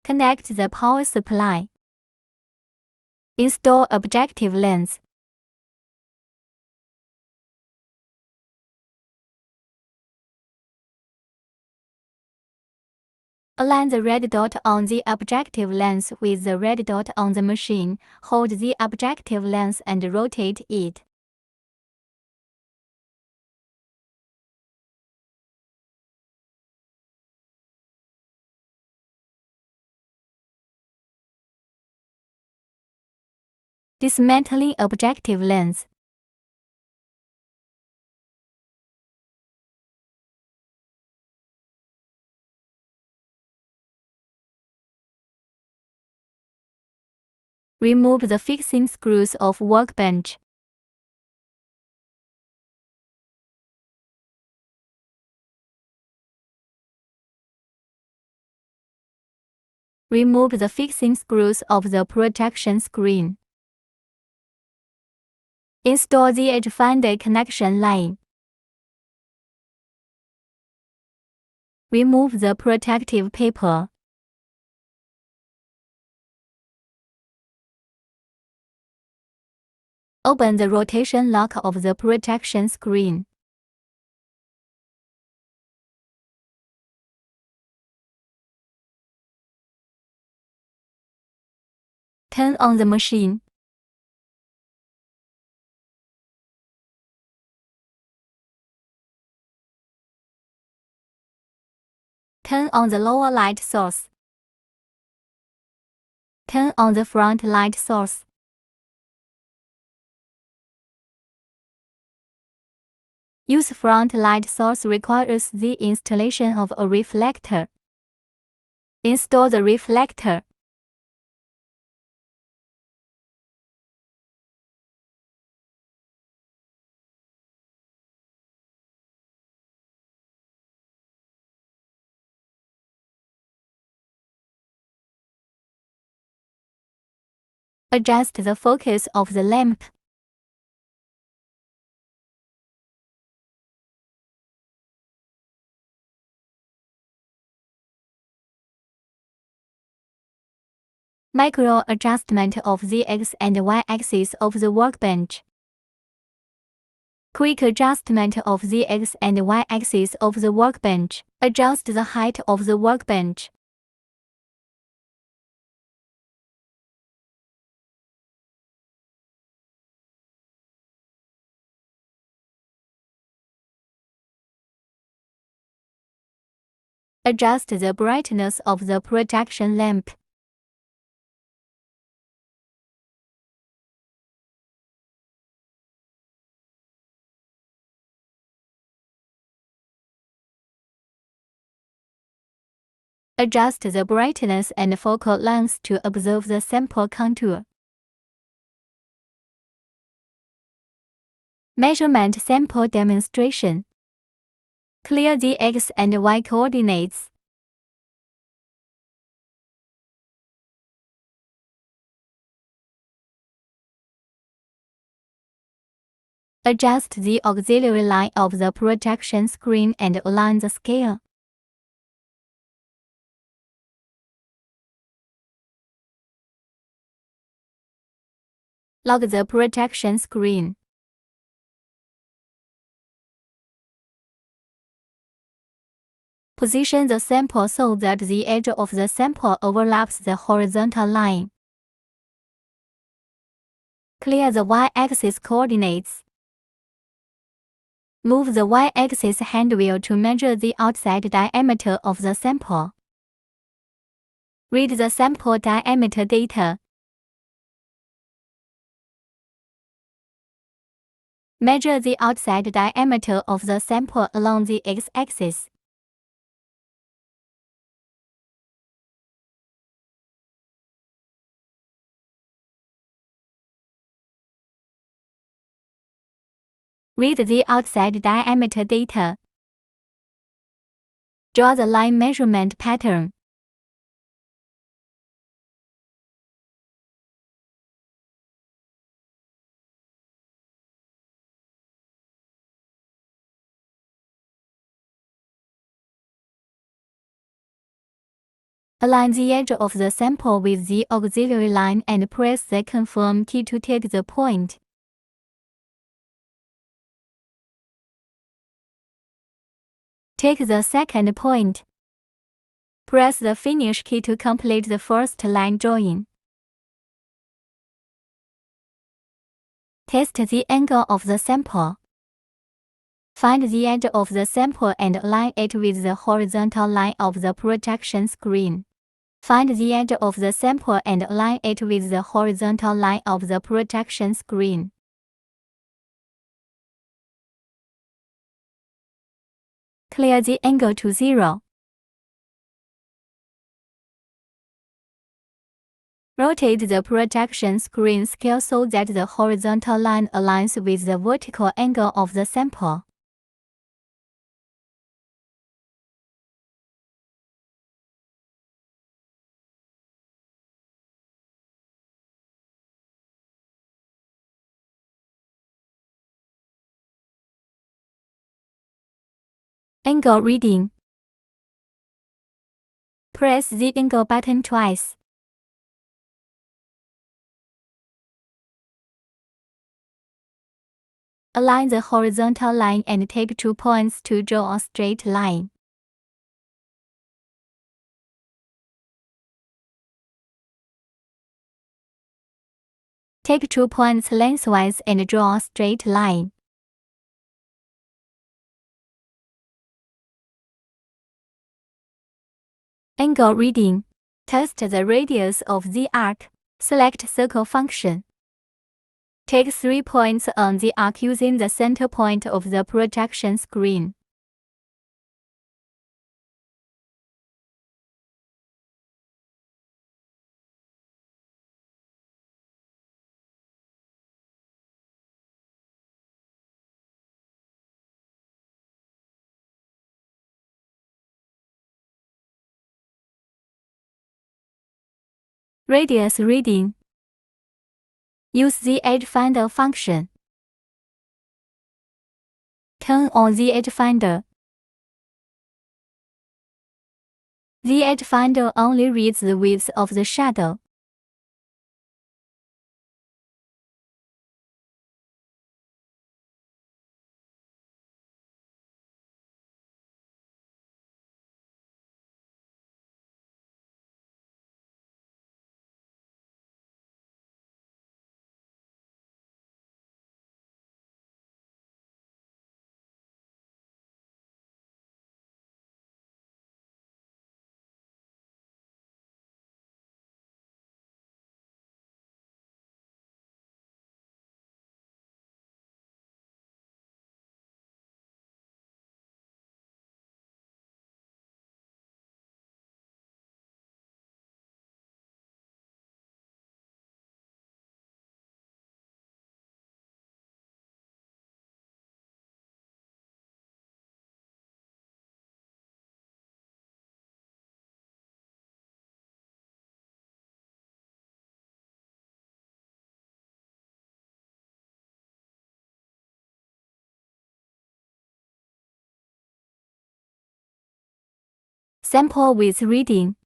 Connect the power supply. Install objective lens. Align the red dot on the objective lens with the red dot on the machine. Hold the objective lens and rotate it. Dismantling objective lens. Remove the fixing screws of workbench. Remove the fixing screws of the protection screen. Install the edge finder connection line. Remove the protective paper. Open the rotation lock of the protection screen. Turn on the machine. Turn on the lower light source. Turn on the front light source. Use front light source requires the installation of a reflector. Install the reflector. Adjust the focus of the lamp. Micro adjustment of the X and Y axis of the workbench. Quick adjustment of the X and Y axis of the workbench. Adjust the height of the workbench. Adjust the brightness of the projection lamp. Adjust the brightness and focal length to observe the sample contour. Measurement sample demonstration. Clear the X and Y coordinates. Adjust the auxiliary line of the projection screen and align the scale. Lock the projection screen. Position the sample so that the edge of the sample overlaps the horizontal line. Clear the Y-axis coordinates. Move the Y-axis handwheel to measure the outside diameter of the sample. Read the sample diameter data. Measure the outside diameter of the sample along the X-axis. Read the outside diameter data. Draw the line measurement pattern. Align the edge of the sample with the auxiliary line and press the confirm key to take the point. Take the second point. Press the finish key to complete the first line drawing. Test the angle of the sample. Find the edge of the sample and align it with the horizontal line of the projection screen. Find the edge of the sample and align it with the horizontal line of the projection screen. Clear the angle to 0. Rotate the projection screen scale so that the horizontal line aligns with the vertical angle of the sample. Angle reading. Press the angle button twice. Align the horizontal line and take 2 points to draw a straight line. Take 2 points lengthwise and draw a straight line. Angle reading. Test the radius of the arc. Select circle function. Take 3 points on the arc using the center point of the projection screen. Radius reading. Use the edge finder function. Turn on the edge finder. The edge finder only reads the width of the shadow. Sample width reading.